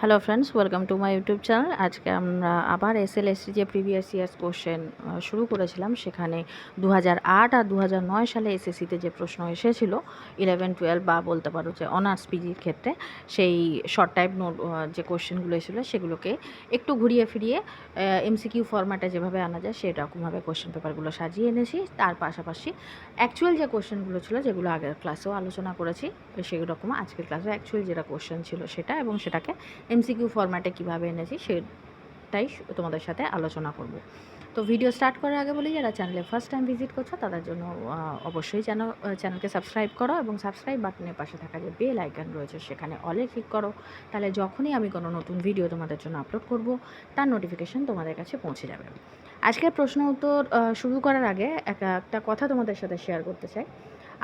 Hello friends, welcome to my YouTube channel. আজকে আমরা আবার এসএলএসটি যে প্রিভিয়াস ইয়ার্স কোশ্চেন শুরু করেছিলাম, সেখানে 2008 আর 2009 সালে এসএসসিতে যে প্রশ্ন এসেছিল 11-12 বা বলতে পারো যে অনার্স পিজির ক্ষেত্রে, সেই শর্ট টাইপ নোট যে কোশ্চেনগুলো এসেছিলো সেগুলোকে একটু ঘুরিয়ে ফিরিয়ে এমসিকিউ ফরম্যাটে যেভাবে আনা যায় সেরকমভাবে কোশ্চেন পেপারগুলো সাজিয়ে এনেছি। তার পাশাপাশি অ্যাকচুয়াল যে কোশ্চেনগুলো ছিল, যেগুলো আগের ক্লাসেও আলোচনা করেছি, সেই রকম আজকের ক্লাসে অ্যাকচুয়াল যেটা কোশ্চেন ছিল সেটা, এবং সেটাকে এমসিকিউ ফরম্যাটে কীভাবে এনেছি সেটাই তোমাদের সাথে আলোচনা করব। তো ভিডিও স্টার্ট করার আগে বলি, যারা চ্যানেলে ফার্স্ট টাইম ভিজিট করছো তাদের জন্য অবশ্যই চ্যানেলকে সাবস্ক্রাইব করো, এবং সাবস্ক্রাইব বাটনের পাশে থাকা যে বেল আইকন রয়েছে সেখানে অলে ক্লিক করো। তাহলে যখনই আমি কোনো নতুন ভিডিও তোমাদের জন্য আপলোড করব, তার নোটিফিকেশান তোমাদের কাছে পৌঁছে যাবে। আজকের প্রশ্ন উত্তর শুরু করার আগে একটা কথা তোমাদের সাথে শেয়ার করতে চাই।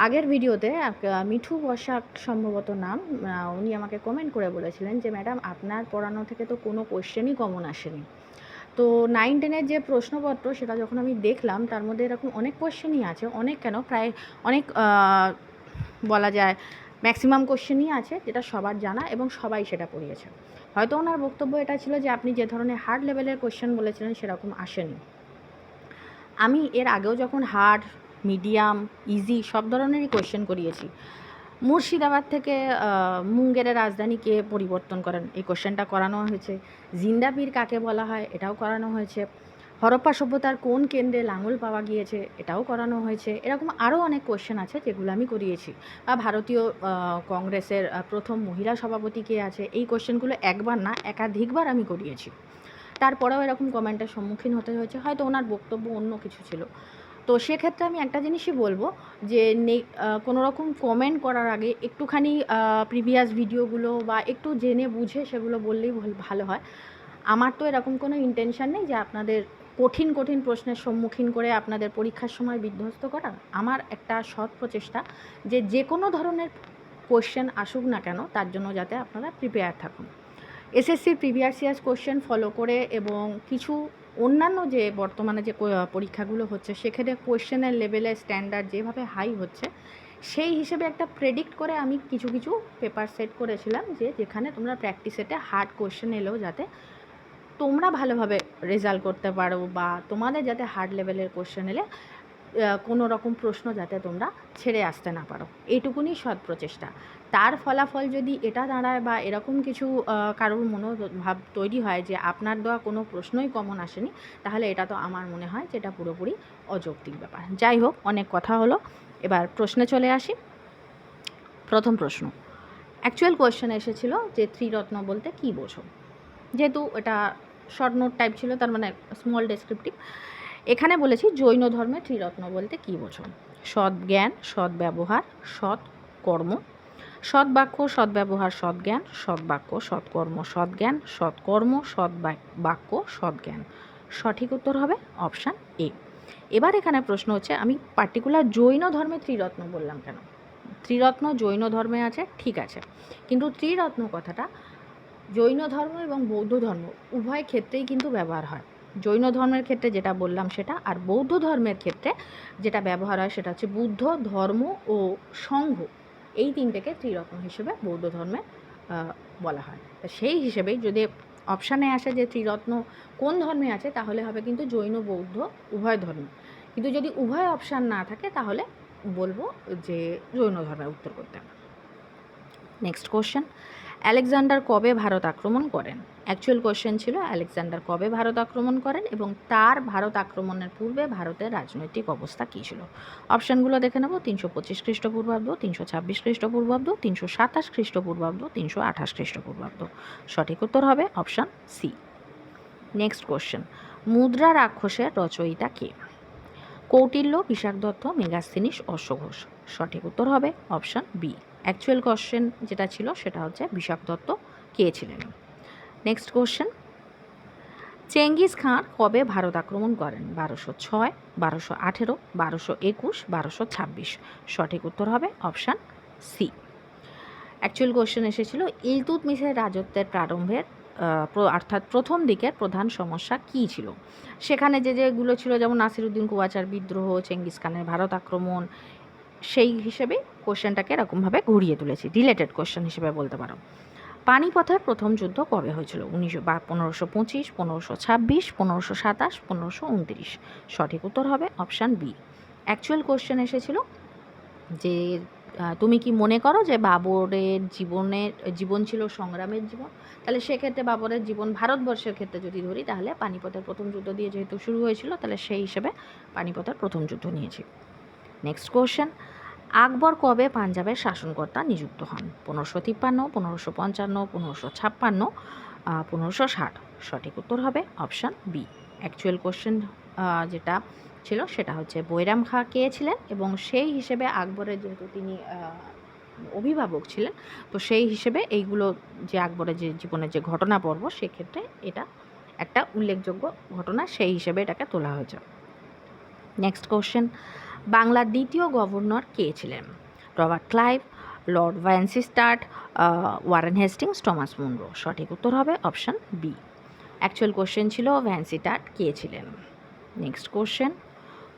আগের ভিডিওতে মিঠু বসাক সম্ভবত নাম, উনি আমাকে কমেন্ট করে বলেছিলেন যে ম্যাডাম, আপনার পড়ানো থেকে তো কোনো কোশ্চেনই কমন আসেনি। তো 9-10-এর যে প্রশ্নপত্র সেটা যখন আমি দেখলাম, তার মধ্যে এরকম অনেক কোশ্চেনই আছে, অনেক কেন প্রায় অনেক বলা যায় ম্যাক্সিমাম কোশ্চেনই আছে যেটা সবার জানা এবং সবাই সেটা পড়িয়েছে। হয়তো ওনার বক্তব্য এটা ছিল যে আপনি যে ধরনের হার্ড লেভেলের কোশ্চেন বলেছিলেন সেরকম আসেনি। আমি এর আগেও যখন হার্ড, মিডিয়াম, ইজি সব ধরনেরই কোয়েশ্চেন করিয়েছি। মুর্শিদাবাদ থেকে মুঙ্গেরের রাজধানী কে পরিবর্তন করেন, এই কোশ্চেনটা করানো হয়েছে। জিন্দা পীর কাকে বলা হয়, এটাও করানো হয়েছে। হরপ্পা সভ্যতার কোন কেন্দ্রে লাঙল পাওয়া গিয়েছে, এটাও করানো হয়েছে। এরকম আরও অনেক কোশ্চেন আছে যেগুলো আমি করিয়েছি। বা ভারতীয় কংগ্রেসের প্রথম মহিলা সভাপতি কে আছে, এই কোশ্চেনগুলো একবার না একাধিকবার আমি করিয়েছি। তারপরেও এরকম কমেন্টের সম্মুখীন হতে হয়েছে, হয়তো ওনার বক্তব্য অন্য কিছু ছিল। তো সেক্ষেত্রে আমি একটা জিনিসই বলবো যে কোনো রকম কমেন্ট করার আগে একটুখানি প্রিভিয়াস ভিডিওগুলো বা একটু জেনে বুঝে সেগুলো বললেই ভালো হয়। আমার তো এরকম কোনো ইন্টেনশান নেই যে আপনাদের কঠিন কঠিন প্রশ্নের সম্মুখীন করে আপনাদের পরীক্ষার সময় বিধ্বস্ত করা। আমার একটা সৎ প্রচেষ্টা যে কোনো ধরনের কোশ্চেন আসুক না কেন, তার জন্য যাতে আপনারা প্রিপেয়ার থাকুন। এসএসসির প্রিভিয়াস ইয়ার্স কোশ্চেন ফলো করে এবং কিছু অন্যান্য যে বর্তমানে যে পরীক্ষাগুলো হচ্ছে, সেখানে কোশ্চেনের লেভেলের স্ট্যান্ডার্ড যেভাবে হাই হচ্ছে, সেই হিসেবে একটা প্রেডিক্ট করে আমি কিছু কিছু পেপার সেট করেছিলাম যেখানে তোমরা প্র্যাকটিস সেটে হার্ড কোশ্চেন এলেও যাতে তোমরা ভালোভাবে রেজাল্ট করতে পারো, বা তোমাদের যাতে হার্ড লেভেলের কোশ্চেন এলে কোনো রকম প্রশ্ন যাতে তোমরা ছেড়ে আসতে না পারো, এইটুকুনি সৎ প্রচেষ্টা। তার ফলাফল যদি এটা দাঁড়ায় বা এরকম কিছু কারোর মনোভাব তৈরি হয় যে আপনার দেওয়া কোনো প্রশ্নই কমন আসেনি, তাহলে এটা তো আমার মনে হয় যে এটা পুরোপুরি অযৌক্তিক ব্যাপার। যাই হোক, অনেক কথা হলো, এবার প্রশ্নে চলে আসি। প্রথম প্রশ্ন, অ্যাকচুয়াল কোয়েশ্চেন এসেছিল যে ত্রিরত্ন বলতে কী বোঝো। যেহেতু এটা শর্ট নোট টাইপ ছিল, তার মানে স্মল ডেসক্রিপটিভ। এখানে বলেছি জৈন ধর্মে ত্রিরত্ন বলতে কী বোঝো। সৎ জ্ঞান, সৎ ব্যবহার, সৎ কর্ম। সৎ বাক্য, সৎ ব্যবহার, সৎ জ্ঞান, সৎ বাক্য, সৎ কর্ম, সৎ জ্ঞান, সৎ কর্ম, সৎ বাক্য, সৎ জ্ঞান। সঠিক উত্তর হবে অপশান এ। এবার এখানে প্রশ্ন হচ্ছে, আমি পার্টিকুলার জৈন ধর্মে ত্রিরত্ন বললাম কেন। ত্রিরত্ন জৈন ধর্মে আছে, ঠিক আছে, কিন্তু ত্রিরত্ন কথাটা জৈন ধর্ম এবং বৌদ্ধ ধর্ম উভয় ক্ষেত্রেই কিন্তু ব্যবহার হয়। জৈন ধর্মের ক্ষেত্রে যেটা বললাম সেটা, আর বৌদ্ধ ধর্মের ক্ষেত্রে যেটা ব্যবহার হয় সেটা হচ্ছে বুদ্ধ, ধর্ম ও সংঘ, এই তিনটেকে ত্রিরত্ন হিসেবে বৌদ্ধ ধর্মে বলা হয়। তা সেই হিসেবেই যদি অপশানে আসে যে ত্রিরত্ন কোন ধর্মে আছে, তাহলে হবে কিন্তু জৈন বৌদ্ধ উভয় ধর্ম। কিন্তু যদি উভয় অপশান না থাকে, তাহলে বলবো যে জৈন ধর্মের উত্তর করতে হবে। নেক্সট কোশ্চেন, আলেকজান্ডার কবে ভারত আক্রমণ করেন। অ্যাকচুয়াল কোশ্চেন ছিল আলেকজান্ডার কবে ভারত আক্রমণ করেন এবং তার ভারত আক্রমণের পূর্বে ভারতের রাজনৈতিক অবস্থা কী ছিল। অপশানগুলো দেখে নেব। 325 খ্রিস্টপূর্বাব্দ, 326 খ্রিস্টপূর্বাব্দ, 327 খ্রিস্টপূর্বাব্দ, 328 খ্রিস্টপূর্বাব্দ। সঠিক উত্তর হবে অপশান সি। নেক্সট কোশ্চেন, মুদ্রা রাক্ষসের রচয়িতা কে। কৌটিল্য, বিশাখ দত্ত, মেগাস্থিনিস, অশ্বঘোষ। সঠিক উত্তর হবে অপশান বি। অ্যাকচুয়াল কোশ্চেন যেটা ছিল সেটা হচ্ছে বিশাখ দত্ত কে ছিলেন। নেক্সট কোশ্চেন, চেঙ্গিস খান কবে ভারত আক্রমণ করেন। 1206, 1218, 1221, 1226। সঠিক উত্তর হবে অপশান সি। অ্যাকচুয়াল কোশ্চেন এসেছিল ইলতুৎমিশের রাজত্বের প্রারম্ভের অর্থাৎ প্রথম দিকের প্রধান সমস্যা কী ছিল। সেখানে যেগুলো ছিল, যেমন নাসিরুদ্দিন কুয়াচার বিদ্রোহ, চেঙ্গিস খানের ভারত আক্রমণ, সেই হিসেবে কোশ্চেনটাকে এরকমভাবে ঘুরিয়ে তুলেছি, রিলেটেড কোশ্চেন হিসেবে বলতে পারো। পানিপথের প্রথম যুদ্ধ কবে হয়েছিল? 1525, 1526, 1527, 1529। সঠিক উত্তর হবে অপশান বি। অ্যাকচুয়াল কোশ্চেন এসেছিল যে তুমি কি মনে করো যে বাবরের জীবন ছিল সংগ্রামের জীবন? তাহলে সেক্ষেত্রে বাবরের জীবন ভারতবর্ষের ক্ষেত্রে যদি ধরি, তাহলে পানিপথের প্রথম যুদ্ধ দিয়ে যেহেতু শুরু হয়েছিল, তাহলে সেই হিসেবে পানিপথের প্রথম যুদ্ধ নিয়েছি। নেক্সট কোশ্চেন, আকবর কবে পাঞ্জাবের শাসনকর্তা নিযুক্ত হন? 1553, 1555, 1556, 1560। সঠিক উত্তর হবে অপশান বি। অ্যাকচুয়াল কোশ্চেন যেটা ছিল সেটা হচ্ছে বৈরাম খাঁ কে ছিলেন, এবং সেই হিসেবে আকবরের যেহেতু তিনি অভিভাবক ছিলেন, তো সেই হিসেবে এইগুলো যে আকবরের যে জীবনের যে ঘটনা পর্ব, সেক্ষেত্রে এটা একটা উল্লেখযোগ্য ঘটনা, সেই হিসেবে এটাকে তোলা হয়েছে। নেক্সট কোশ্চেন, বাংলার দ্বিতীয় গভর্নর কে ছিলেন? Robert Clive, Lord Vansittart, Warren Hastings, Thomas Munro. সঠিক উত্তর হবে অপশান বি। অ্যাকচুয়াল কোশ্চেন ছিল ভ্যানসিস্টার্ট কে ছিলেন। নেক্সট কোশ্চেন,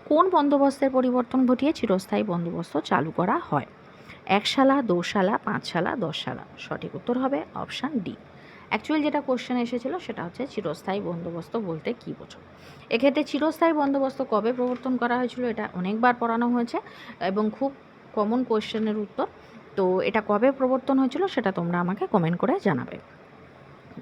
কোন বন্দোবস্তের পরিবর্তন ঘটিয়ে চিরস্থায়ী বন্দোবস্ত চালু করা হয়? 1 সালা, 2 সালা, 5 সালা, 10 সালা। সঠিক উত্তর হবে অপশান ডি। অ্যাকচুয়াল যেটা কোশ্চেন এসেছিল সেটা হচ্ছে চিরস্থায়ী বন্দোবস্ত বলতে কী বোঝো? এক্ষেত্রে চিরস্থায়ী বন্দোবস্ত কবে প্রবর্তন করা হয়েছিল এটা অনেকবার পড়ানো হয়েছে এবং খুব কমন কোশ্চেনের উত্তর। তো এটা কবে প্রবর্তন হয়েছিল সেটা তোমরা আমাকে কমেন্ট করে জানাবে।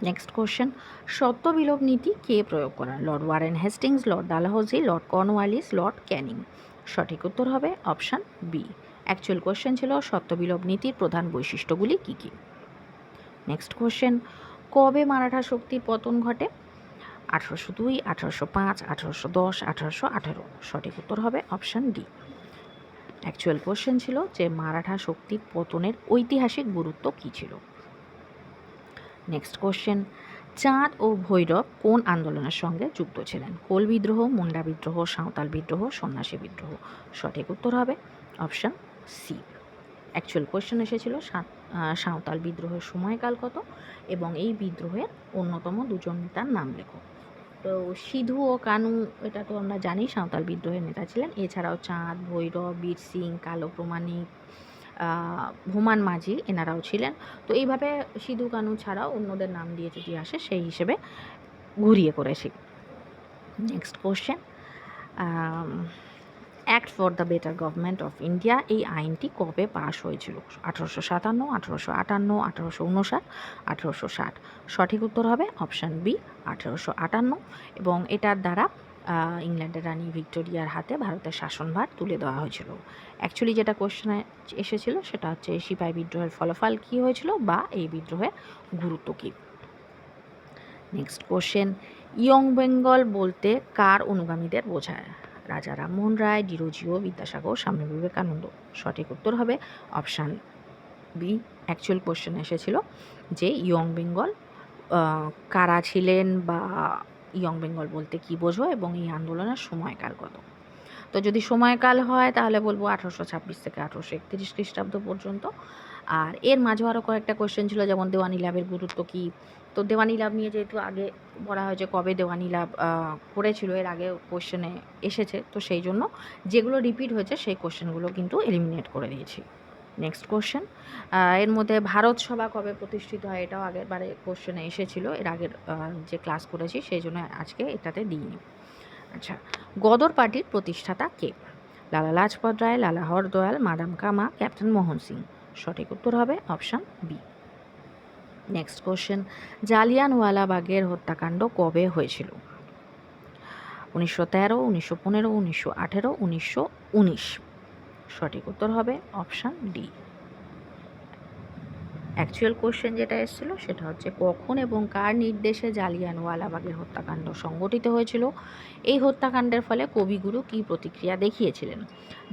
নেক্সট কোশ্চেন, সত্যবিলোপ নীতি কে প্রয়োগ করেন? Lord Warren Hastings, Lord Dalhousie, Lord Cornwallis, Lord Canning. সঠিক উত্তর হবে অপশান বি। অ্যাকচুয়াল কোশ্চেন ছিল সত্যবিলোপ নীতির প্রধান বৈশিষ্ট্যগুলি কী কী। নেক্সট কোশ্চেন, কবে মারাঠা শক্তির পতন ঘটে? 1802, 1805, 1810, 1818। সঠিক উত্তর হবে অপশান ডি। অ্যাকচুয়াল কোশ্চেন ছিল যে মারাঠা শক্তির পতনের ঐতিহাসিক গুরুত্ব কী ছিল। নেক্সট কোশ্চেন, চাঁদ ও ভৈরব কোন আন্দোলনের সঙ্গে যুক্ত ছিলেন? কোল বিদ্রোহ, মুন্ডা বিদ্রোহ, সাঁওতাল বিদ্রোহ, সন্ন্যাসী বিদ্রোহ। সঠিক উত্তর হবে অপশান সি। অ্যাকচুয়াল কোশ্চেন এসেছিল সাঁওতাল বিদ্রোহের সময়কাল কত, এবং এই বিদ্রোহের অন্যতম দুজন নেতার নাম লেখো। তো সিধু ও কানু, এটা তো আমরা জানি সাঁওতাল বিদ্রোহের নেতা ছিলেন। এছাড়াও চাঁদ, ভৈরব, বীর সিং, কালো প্রমাণিক, ভোমান মাঝি, এনারাও ছিলেন। তো এইভাবে সিধু কানু ছাড়াও অন্যদের নাম দিয়ে যদি আসে সেই হিসেবে ঘুরিয়ে করেছি। Next question, act for the better government of India, এই আইনটি কবে পাশ হয়েছিল? 1857, 1858, 1859, 1860। সঠিক উত্তর হবে অপশান বি, 1858। এবং এটার দ্বারা ইংল্যান্ডের রানী ভিক্টোরিয়ার হাতে ভারতের শাসনভার তুলে দেওয়া হয়েছিল। অ্যাকচুয়ালি যেটা কোশ্চেনে এসেছিল সেটা হচ্ছে সিপাহী বিদ্রোহের ফলাফল কী হয়েছিল বা এই বিদ্রোহের গুরুত্ব কী। নেক্সট কোশ্চেন, ইয়ং বেঙ্গল বলতে কার অনুগামীদের বোঝায়? রাজা রামমোহন রায়, ডিরোজিও, বিদ্যাসাগর, স্বামী বিবেকানন্দ। সঠিক উত্তর হবে অপশান বি। অ্যাকচুয়াল কোশ্চেন এসেছিল যে ইয়ং বেঙ্গল কারা ছিলেন বা ইয়ং বেঙ্গল বলতে কী বোঝো এবং এই আন্দোলনের সময়কাল কত। তো যদি সময়কাল হয় তাহলে বলবো 1826 থেকে 1831 খ্রিস্টাব্দ পর্যন্ত। আর এর মাঝে আরও কয়েকটা কোশ্চেন ছিল, যেমন দেওয়ানি লাভের গুরুত্ব কী। তো দেওয়ানি লাভ নিয়ে যেহেতু আগে বলা হয়েছে কবে দেওয়ানি লাভ করেছিল, এর আগে কোশ্চেনে এসেছে, তো সেই জন্য যেগুলো রিপিট হয়েছে সেই কোশ্চেনগুলো কিন্তু এলিমিনেট করে দিয়েছি। নেক্সট কোশ্চেন, এর মধ্যে ভারত সভা কবে প্রতিষ্ঠিত হয়? এটাও আগের বারে কোশ্চেনে এসেছিলো, এর আগের যে ক্লাস করেছি সেই জন্য আজকে এটাতে দিইনি। আচ্ছা, গদর পার্টির প্রতিষ্ঠাতা কে? লালা লাজপত রায়, লালা হরদয়াল, মাদাম কামা, ক্যাপ্টেন মোহন সিং। সঠিক উত্তর হবে অপশান বি। নেক্সট কোশ্চেন, জালিয়ানওয়ালাবাগের হত্যাকাণ্ড কবে হয়েছিল? 1913, 1915, 1918, 1919। সঠিক উত্তর হবে অপশান ডি। অ্যাকচুয়াল কোশ্চেন যেটা এসেছিল সেটা হচ্ছে কখন এবং কার নির্দেশে জালিয়ানওয়ালাবাগের হত্যাকাণ্ড সংগঠিত হয়েছিল? এই হত্যাকাণ্ডের ফলে কবিগুরু কী প্রতিক্রিয়া দেখিয়েছিলেন?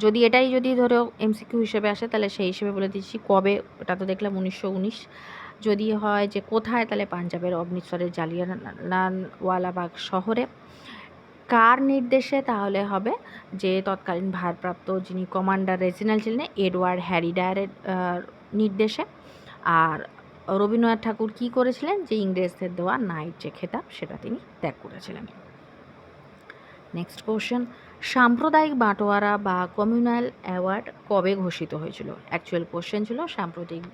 যদি ধরো এমসিকিউ হিসেবে আসে তাহলে সেই হিসেবে বলে দিচ্ছি কবে, ওটা তো দেখলাম 1919। যদি হয় যে কোথায়, তাহলে পাঞ্জাবের অমৃতসরের জালিয়ানওয়ালাবাগ শহরে। কার নির্দেশে, তাহলে হবে যে তৎকালীন ভারপ্রাপ্ত যিনি কমান্ডার রেজিনাল ছিলেন এডওয়ার্ড হ্যারি ডায়ারের নির্দেশে। আর রবীন্দ্রনাথ ঠাকুর কী করেছিলেন, যে ইংরেজদের দেওয়া নাইট যে খেতাব সেটা তিনি ত্যাগ করেছিলেন। নেক্সট কোশ্চেন, সাম্প্রদায়িক বাটোয়ারা বা কমিউনাল অ্যাওয়ার্ড কবে ঘোষিত হয়েছিল? অ্যাকচুয়াল কোশ্চেন ছিল সাম্প্রদায়িক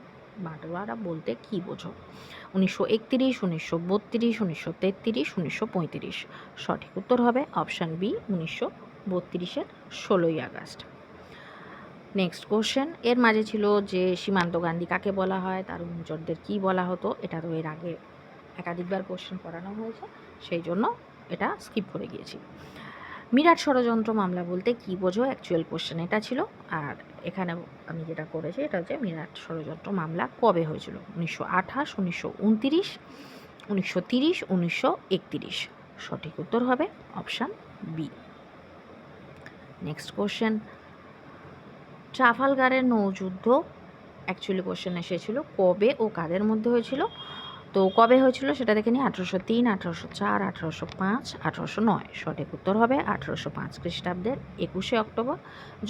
বাটোয়ারা বলতে কী বোঝো? 1931, 1932, 1933, 1935। সঠিক উত্তর হবে অপশান বি, 1932-এর 16ই আগস্ট। নেক্সট কোশ্চেন, এর মাঝে ছিল যে সীমান্ত গান্ধী কাকে বলা হয়, তার অনুচরদের কী বলা হতো। এটা তো এর আগে একাধিকবার কোশ্চেন করানো হয়েছে, সেই জন্য এটা স্কিপ করে গিয়েছি। মিরাট ষড়যন্ত্র মামলা বলতে কী বোঝো? অ্যাকচুয়াল কোশ্চেন এটা ছিল। আর এখানে আমি যেটা করেছি এটা হচ্ছে মিরাট ষড়যন্ত্র মামলা কবে হয়েছিল? 1928, 1929, 1930, 1931। সঠিক উত্তর হবে অপশান বি। নেক্সট কোশ্চেন, ট্রাফালগারের নৌযুদ্ধ অ্যাকচুয়ালি কোশ্চেন এসেছিল কবে ও কাদের মধ্যে হয়েছিল। তো কবে হয়েছিল সেটা দেখে নিই। 1803, 1804, 1805, 1809। সঠিক উত্তর হবে 1805 খ্রিস্টাব্দের 21শে অক্টোবর।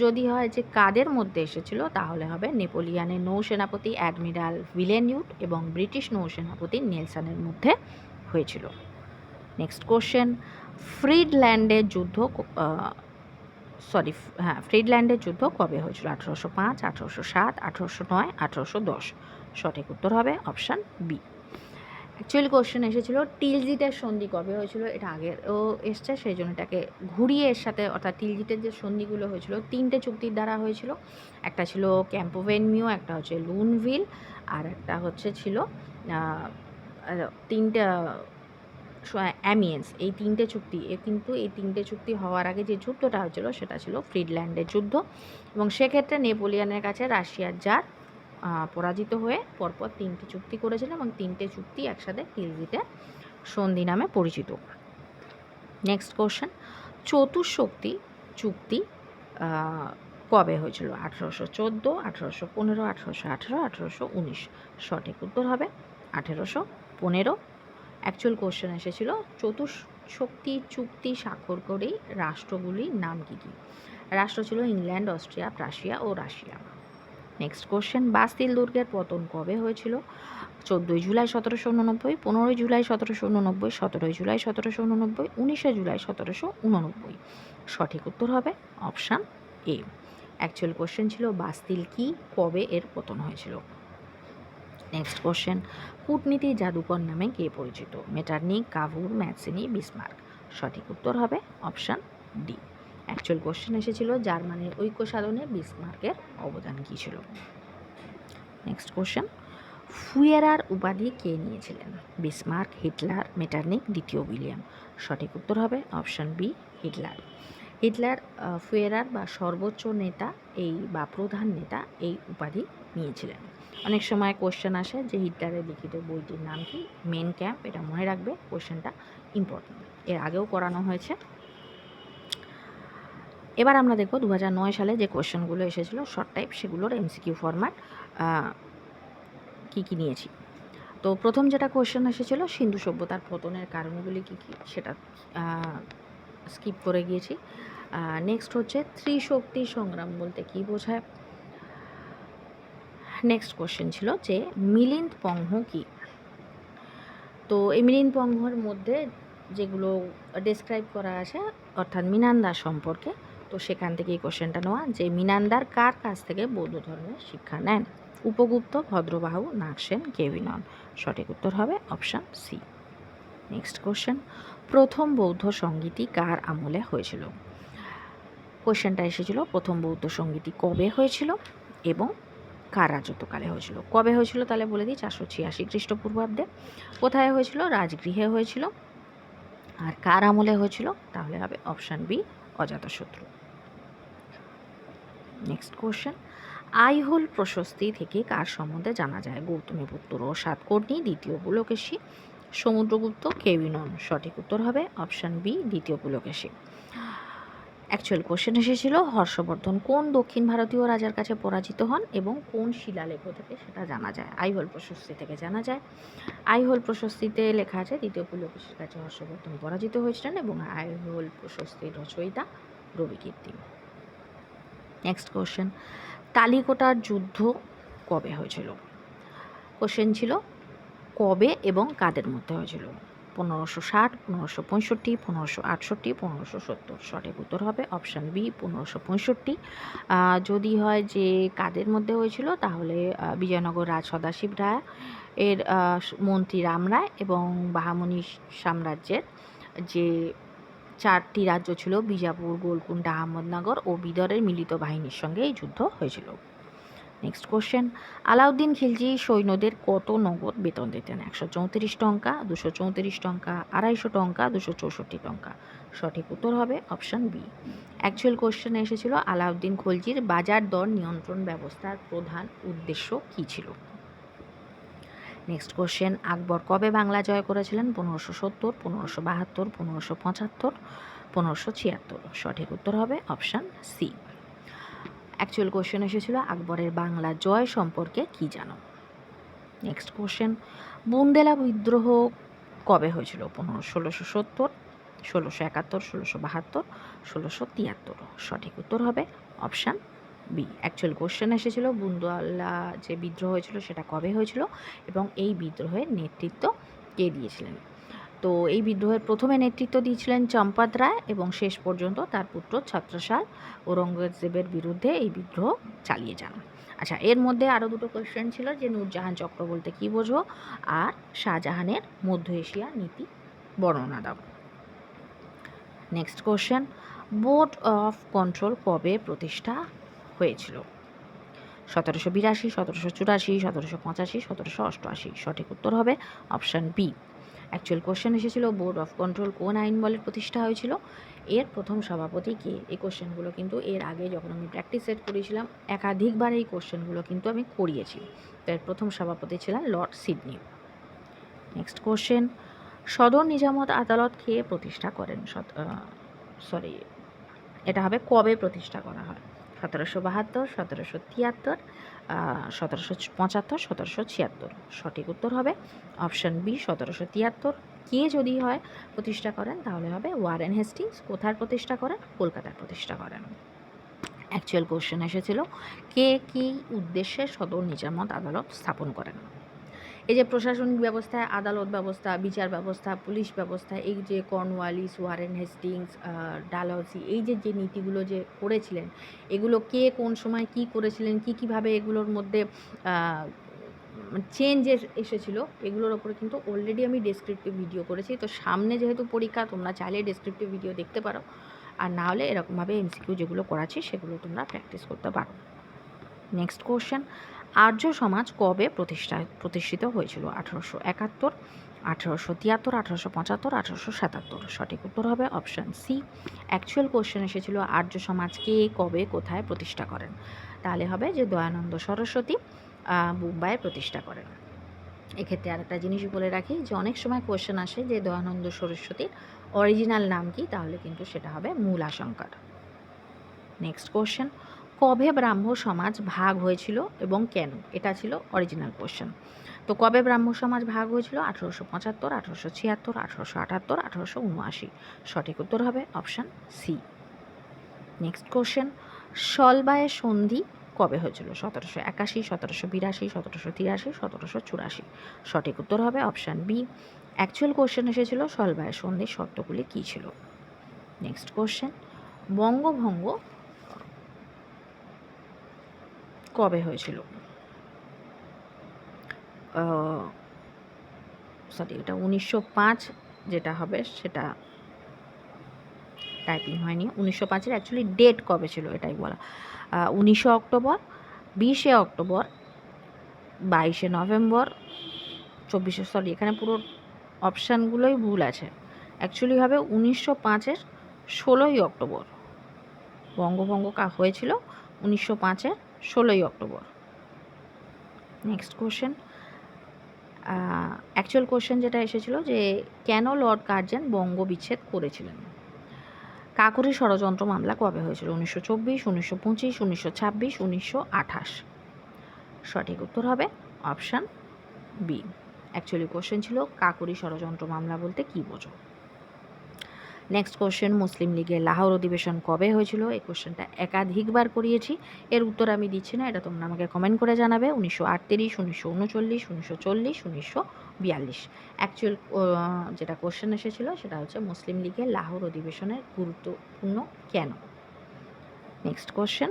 যদি হয় যে কাদের মধ্যে এসেছিল তাহলে হবে নেপোলিয়ানের নৌসেনাপতি অ্যাডমিরাল ভিলেনিউট এবং ব্রিটিশ নৌসেনাপতি নেলসনের মধ্যে হয়েছিল। নেক্সট কোশ্চেন, ফ্রিডল্যান্ডের যুদ্ধ ফ্রিডল্যান্ডের যুদ্ধ কবে হয়েছিল? 1805, 1807, 1809, 1810। সঠিক উত্তর হবে অপশান বি। অ্যাকচুয়ালি কোশ্চেন এসেছিল টিলজিটের সন্ধি কবে হয়েছিল, এটা আগেও এসছে, সেই জন্য এটাকে ঘুরিয়ে এর সাথে, অর্থাৎ টিলজিটের যে সন্ধিগুলো হয়েছিল 3টে চুক্তির দ্বারা হয়েছিল। একটা ছিল ক্যাম্পোভেনমিউ, একটা হচ্ছে লুনভিল, আর একটা হচ্ছে ছিল 3টে অ্যামিয়েন্স। এই 3টে চুক্তি কিন্তু এই 3টে চুক্তি হওয়ার আগে যে যুদ্ধটা হয়েছিল সেটা ছিল ফ্রিডল্যান্ডের যুদ্ধ, এবং সেক্ষেত্রে নেপোলিয়নের কাছে রাশিয়ার জার পরাজিত হয়ে পরপর 3টে চুক্তি করেছিল এবং 3টে চুক্তি একসাথে টিলজিটের সন্ধি নামে পরিচিত। নেক্সট কোশ্চেন, চতুষ্শক্তি চুক্তি কবে হয়েছিল? 1814, 1815, 1818, 1819। সঠিক উত্তর হবে 1815। অ্যাকচুয়াল কোশ্চেন এসেছিল চতুষ্শক্তি চুক্তি স্বাক্ষর করেই রাষ্ট্রগুলির নাম কী কী? রাষ্ট্র ছিল ইংল্যান্ড, অস্ট্রিয়া, প্রাশিয়া ও রাশিয়া। নেক্সট কোশ্চেন, বাস্তিল দুর্গের পতন কবে হয়েছিল? 14ই জুলাই 1789, 15ই জুলাই 1789, 17ই জুলাই 1789, 19শে জুলাই 1789। সঠিক উত্তর হবে অপশান এ। অ্যাকচুয়াল কোশ্চেন ছিল বাস্তিল কি, কবে এর পতন হয়েছিল। নেক্সট কোশ্চেন, কূটনীতি জাদুকর নামে কে পরিচিত? Metternich, কাভুর, ম্যাথসিনি, Bismarck. সঠিক উত্তর হবে অপশান ডি। অ্যাকচুয়াল কোশ্চেন এসেছিল জার্মানির ঐক্য সাধনে বিসমার্কের অবদান কী ছিল। নেক্সট কোশ্চেন, ফুয়েরার উপাধি কে নিয়েছিলেন? বিসমার্ক, হিটলার, মেটারনিক, দ্বিতীয় উইলিয়াম। সঠিক উত্তর হবে অপশান বি, হিটলার। হিটলার ফুয়েরার বা সর্বোচ্চ নেতা বা প্রধান নেতা এই উপাধি নিয়েছিলেন। অনেক সময় কোশ্চেন আসে যে হিটলারের লিখিত বইটির নাম কি? Mein Kampf. এটা মনে রাখবে, কোশ্চেনটা ইম্পর্টেন্ট, এর আগেও করানো হয়েছে। এবার আমরা দেখব 2009 সালে যে কোশ্চেনগুলো এসেছিলো শর্ট টাইপ, সেগুলোর এমসিকিউ ফরম্যাট কী কী নিয়েছি। তো প্রথম যেটা কোশ্চেন এসেছিলো সিন্ধু সভ্যতার পতনের কারণগুলি কী কী, সেটা স্কিপ করে গিয়েছি। নেক্সট হচ্ছে ত্রিশক্তি সংগ্রাম বলতে কী বোঝায়। নেক্সট কোশ্চেন ছিল যে মিলিন্দ পংহ কী। তো এই মিলিন্দ পংহর মধ্যে যেগুলো ডেসক্রাইব করা আছে অর্থাৎ মিনান্দার সম্পর্কে, তো সেখান থেকে এই কোশ্চেনটা নেওয়া যে মিনান্দার কার কাছ থেকে বৌদ্ধ ধর্মের শিক্ষা নেন? উপগুপ্ত, ভদ্রবাহু, নাগসেন, কেউই নন। সঠিক উত্তর হবে অপশান সি। নেক্সট কোশ্চেন, প্রথম বৌদ্ধ সঙ্গীতি কার আমলে হয়েছিল? কোশ্চেনটা এসেছিল প্রথম বৌদ্ধ সঙ্গীতি কবে হয়েছিল এবং কার রাজত্বকালে হয়েছিল। কবে হয়েছিল তাহলে বলে দিই, 486 খ্রিস্টপূর্বাব্দে। কোথায় হয়েছিল? রাজগৃহে হয়েছিল। আর কার আমলে হয়েছিল তাহলে হবে অপশান বি, অজাতশত্রু। নেক্সট কোশ্চেন, আইহোল প্রশস্তি থেকে কার সম্বন্ধে জানা যায়? গৌতমীপুত্র, সাতকর্ণী, দ্বিতীয় পুলকেশী, সমুদ্রগুপ্ত, কেউই নন। সঠিক উত্তর হবে অপশান বি, দ্বিতীয় পুলকেশী। অ্যাকচুয়াল কোশ্চেন এসেছিল হর্ষবর্ধন কোন দক্ষিণ ভারতীয় রাজার কাছে পরাজিত হন এবং কোন শিলালেখ থেকে সেটা জানা যায়? আইহোল প্রশস্তি থেকে জানা যায়। আইহোল প্রশস্তিতে লেখা আছে দ্বিতীয় পুলকেশীর কাছে হর্ষবর্ধন পরাজিত হয়েছিলেন এবং আইহোল প্রশস্তির রচয়িতা রবিকীর্তি। নেক্সট কোশ্চেন, তালিকোটার যুদ্ধ কবে হয়েছিল? কোশ্চেন ছিল কবে এবং কাদের মধ্যে হয়েছিল। 1560, 1565, 1568, 1570। সঠিক উত্তর হবে অপশান বি 1565। যদি হয় যে কাদের মধ্যে হয়েছিল, তাহলে বিজয়নগর রাজ সদাশিব রায় এর মন্ত্রী রাম রায় এবং বাহামনি সাম্রাজ্যের যে 4টি রাজ্য ছিল, বিজাপুর, গোলকুন্ডা, আহমদনগর ও বিদরের মিলিত বাহিনীর সঙ্গে এই যুদ্ধ হয়েছিল। নেক্সট কোশ্চেন, আলাউদ্দিন খিলজি সৈন্যদের কত নগদ বেতন দিতেন? 134 টঙ্কা, 234 টঙ্কা, 250 টঙ্কা, 264 টঙ্কা। সঠিক উত্তর হবে অপশান বি। অ্যাকচুয়াল কোশ্চেন এসেছিল আলাউদ্দিন খলজির বাজার দর নিয়ন্ত্রণ ব্যবস্থার প্রধান উদ্দেশ্য কী ছিল? নেক্সট কোশ্চেন, আকবর কবে বাংলা জয় করেছিলেন? 1570, 1572, 1575, 1576। সঠিক উত্তর হবে অপশান সি। অ্যাকচুয়াল কোশ্চেন এসেছিল আকবরের বাংলা জয় সম্পর্কে কি জানো? নেক্সট কোশ্চেন, বুন্দেলা বিদ্রোহ কবে হয়েছিল? 1670, 1671, 1672, 1673। সঠিক উত্তর হবে অপশান বি। অ্যাকচুয়াল কোশ্চেন এসেছিল বুন্দেলা যে বিদ্রোহ হয়েছিল সেটা কবে হয়েছিল এবং এই বিদ্রোহের নেতৃত্ব কে দিয়েছিলেন? তো এই বিদ্রোহের প্রথমে নেতৃত্ব দিয়েছিলেন চম্পত রায় এবং শেষ পর্যন্ত তার পুত্র ছত্রসাল ঔরঙ্গজেবের বিরুদ্ধে এই বিদ্রোহ চালিয়ে যান। আচ্ছা, এর মধ্যে আরও দুটো কোয়েশ্চেন ছিল যে নূরজাহান চক্র বলতে কী বোঝো আর শাহজাহানের মধ্য এশিয়া নীতি বর্ণনা দাও। Next question, board of control কবে প্রতিষ্ঠা হয়েছিল? 1782, 1784, 1785, 1788। সঠিক উত্তর হবে অপশান বি। অ্যাকচুয়াল কোশ্চেন এসেছিল বোর্ড অফ কন্ট্রোল কোন আইন বলে প্রতিষ্ঠা হয়েছিল? এর প্রথম সভাপতি কে? এই কোশ্চেনগুলো কিন্তু এর আগে যখন আমি প্র্যাকটিস সেট করেছিলাম একাধিকবার এই কোশ্চেনগুলো কিন্তু আমি করিয়েছি। তো এর প্রথম সভাপতি ছিলেন লর্ড সিডনি। নেক্সট কোশ্চেন, সদর নিজামত আদালত কে প্রতিষ্ঠা করেন? এটা হবে কবে প্রতিষ্ঠা করা হয়? 1772, 1773, 1775, 1776। সঠিক উত্তর হবে অপশান বি 1773। কে যদি হয় প্রতিষ্ঠা করেন তাহলে হবে ওয়ারেন হেস্টিংস। কোথায় প্রতিষ্ঠা করেন? কলকাতায় প্রতিষ্ঠা করেন। অ্যাকচুয়াল কোশ্চেন এসেছিল কে কী উদ্দেশ্যে সদর নিজামত আদালত স্থাপন করেন? এই যে প্রশাসনিক ব্যবস্থায় আদালত ব্যবস্থা, বিচার ব্যবস্থা, পুলিশ ব্যবস্থা, এই যে কর্নওয়ালিস, ওয়ারেন হেস্টিংস, ডালহৌসি, এই যে যে নীতিগুলো যে করেছিলেন, এগুলো কে কোন সময় কি করেছিলেন, কীভাবে এগুলোর মধ্যে চেঞ্জ এসেছিলো, এগুলোর ওপরে কিন্তু অলরেডি আমি ডেসক্রিপটিভ ভিডিও করেছি। তো সামনে যেহেতু পরীক্ষা, তোমরা চাইলে ডেসক্রিপটিভ ভিডিও দেখতে পারো, আর না হলে এরকমভাবে এমসিকিউ যেগুলো করাচ্ছি সেগুলো তোমরা প্র্যাকটিস করতে পারো। নেক্সট কোশ্চেন, আর্য সমাজ কবে প্রতিষ্ঠিত হয়েছিল? 1871, 1873, 1875, 1877। সঠিক উত্তর হবে অপশান সি। অ্যাকচুয়াল কোশ্চেন এসেছিল আর্য সমাজ কে কবে কোথায় প্রতিষ্ঠা করেন? তাহলে হবে যে দয়ানন্দ সরস্বতী মুম্বাইয়ে প্রতিষ্ঠা করেন। এক্ষেত্রে আরেকটা জিনিস বলে রাখি যে অনেক সময় কোশ্চেন আসে যে দয়ানন্দ সরস্বতীর অরিজিনাল নাম কি, তাহলে কিন্তু সেটা হবে মূলাশঙ্কর। নেক্সট কোশ্চেন, কবে ব্রাহ্ম সমাজ ভাগ হয়েছিল এবং কেন? এটা ছিল অরিজিনাল কোশ্চেন। তো কবে ব্রাহ্ম সমাজ ভাগ হয়েছিল? 1875, 1876, 1878, 1879। সঠিক উত্তর হবে অপশান সি। নেক্সট কোশ্চেন, সলবায় সন্ধি কবে হয়েছিল? 1781, 1782, 1783, 1784। সঠিক উত্তর হবে অপশান বি। অ্যাকচুয়াল কোশ্চেন এসেছিল সলবায় সন্ধির শর্তগুলি কী ছিল? নেক্সট কোশ্চেন, বঙ্গভঙ্গ কবে হয়েছিল? এটা 1905 যেটা হবে সেটা টাইপিং হয়নি। 1905-এর অ্যাকচুয়ালি ডেট কবে ছিল এটাই বলা। 19 অক্টোবর, 20 অক্টোবর, 22 নভেম্বর, 24 এখানে পুরো অপশানগুলোই ভুল আছে। অ্যাকচুয়ালি হবে 1905-এর 16 অক্টোবর। বঙ্গভঙ্গ হয়েছিল 1905-এর 16 October. Next question, actual question যেটা এসেছিল যে কেন লর্ড কার্জন বঙ্গ বিচ্ছেদ করেছিলেন? কাকুরি ষড়যন্ত্র মামলা কবে হয়েছিল? 1924, 1925, 1926, 1928। সঠিক উত্তর হবে অপশান বি। অ্যাকচুয়ালি কোশ্চেন ছিল কাকুরি ষড়যন্ত্র মামলা বলতে কী বোঝো? নেক্সট কোশ্চেন, মুসলিম লীগের লাহোর অধিবেশন কবে হয়েছিল? এই কোশ্চেনটা একাধিকবার করিয়েছি, এর উত্তর আমি দিচ্ছি না, এটা তোমরা আমাকে কমেন্ট করে জানাবে। 1938, 1939, 1940, 42। অ্যাকচুয়াল যেটা কোশ্চেন এসেছিলো সেটা হচ্ছে মুসলিম লীগের লাহোর অধিবেশনের গুরুত্বপূর্ণ কেন? নেক্সট কোশ্চেন,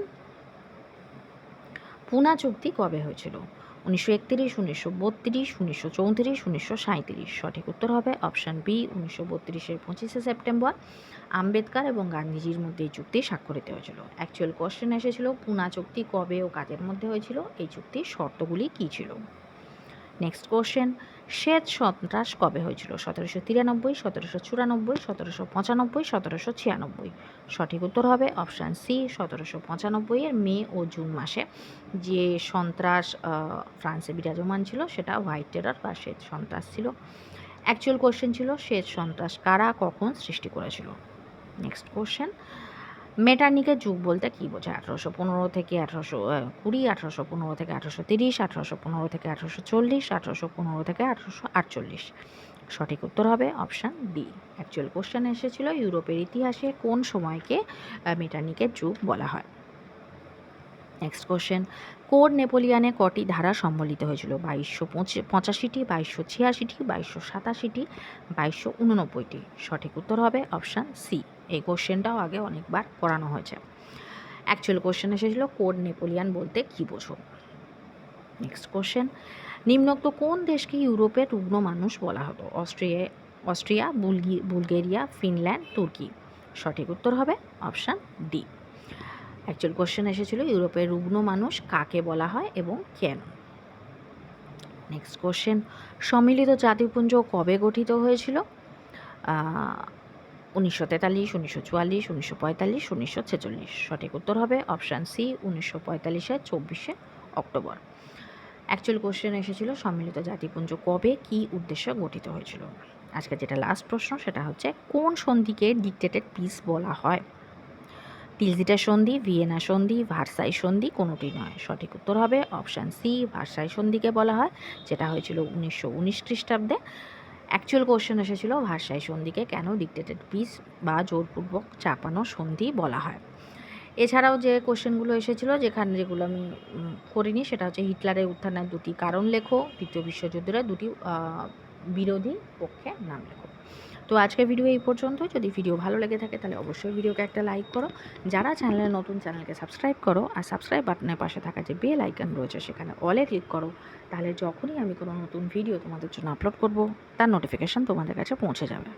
পুনা চুক্তি কবে হয়েছিল? 1931, 1932, 1934, 1937। সঠিক উত্তর হবে অপশান বি, 1932-এর 25শে সেপ্টেম্বর আম্বেদকর এবং গান্ধীজির মধ্যে এই চুক্তি স্বাক্ষরিত হয়েছিল। অ্যাকচুয়াল কোশ্চেন এসেছিল পুনা চুক্তি কবে ও কাদের মধ্যে হয়েছিল, এই চুক্তির শর্তগুলি কী ছিল? নেক্সট কোশ্চেন, শ্বেত সন্ত্রাস কবে হয়েছিল? 1793, 1794, 1795, 1796। সঠিক উত্তর হবে অপশান সি, 1795-এর মে ও জুন মাসে যে সন্ত্রাস ফ্রান্সে বিরাজমান ছিল সেটা হোয়াইট টেরর বা শ্বেত সন্ত্রাস ছিল। অ্যাকচুয়াল কোশ্চেন ছিল শ্বেত সন্ত্রাস কারা কখন সৃষ্টি করেছিল? নেক্সট কোশ্চেন, মেটার্নিকের যুগ বলতে কী বোঝায়? 1815 থেকে 1820, 1815 থেকে 1830, 1815 থেকে 1840, 1815 থেকে 1848। সঠিক উত্তর হবে অপশান ডি। অ্যাকচুয়াল কোশ্চেন এসেছিল ইউরোপের ইতিহাসে কোন সময়কে মেটার্নিকের যুগ বলা হয়? নেক্সট কোশ্চেন, কোড নেপোলিয়ানে কটি ধারা সম্বলিত হয়েছিল? 2285টি, 2286টি, 2287টি, 2289টি। সঠিক উত্তর হবে অপশান সি। এই কোশ্চেনটাও আগে অনেকবার পড়ানো হয়েছে। অ্যাকচুয়াল কোশ্চেন এসেছিল কোড নেপোলিয়ান বলতে কী বোঝো? নেক্সট কোশ্চেন, নিম্নোক্ত কোন দেশকে ইউরোপের রুগ্ন মানুষ বলা হতো? অস্ট্রিয়া, বুলগেরিয়া, ফিনল্যান্ড, তুর্কি। সঠিক উত্তর হবে অপশান ডি। অ্যাকচুয়াল কোশ্চেন এসেছিল ইউরোপের রুগ্ন মানুষ কাকে বলা হয় এবং কেন? নেক্সট কোশ্চেন, সম্মিলিত জাতিপুঞ্জ কবে গঠিত হয়েছিল? 1943, 1944, 1945, 1946। সঠিক উত্তর হবে অপশান সি, 1945-এর 24শে অক্টোবর। অ্যাকচুয়াল কোশ্চেন এসেছিল সম্মিলিত জাতিপুঞ্জ কবে কী উদ্দেশ্যে গঠিত হয়েছিল? আজকে যেটা লাস্ট প্রশ্ন সেটা হচ্ছে কোন সন্ধিকে ডিক্টেটেড পিস বলা হয়? তিলজিটা সন্ধি, ভিয়েনা সন্ধি, ভার্সাই সন্ধি, কোনোটি নয়। সঠিক উত্তর হবে অপশান সি, ভার্সাই সন্ধিকে বলা হয়, যেটা হয়েছিল 1919 খ্রিস্টাব্দে। অ্যাকচুয়াল কোশ্চেন এসেছিল ভার্সাই সন্ধিকে কেন ডিক্টেটেড পিস বা জোরপূর্বক চাপানো সন্ধি বলা হয়? এছাড়াও যে কোশ্চেনগুলো এসেছিলো যেগুলো আমি করিনি সেটা হচ্ছে হিটলারের উত্থানের দুটি কারণ লেখো, দ্বিতীয় বিশ্বযুদ্ধের দুটি বিরোধী পক্ষে নাম লেখো। তো আজকের ভিডিও এই পর্যন্তই। যদি ভিডিও ভালো লেগে থাকে তাহলে অবশ্যই ভিডিওকে একটা লাইক করো। যারা চ্যানেলে নতুন চ্যানেলকে সাবস্ক্রাইব করো আর সাবস্ক্রাইব বাটনের পাশে থাকা যে বেল আইকন রয়েছে সেখানে অলে ক্লিক করো, তাহলে যখনই আমি কোনো নতুন ভিডিও তোমাদের জন্য আপলোড করব তার নোটিফিকেশান তোমাদের কাছে পৌঁছে যাবে।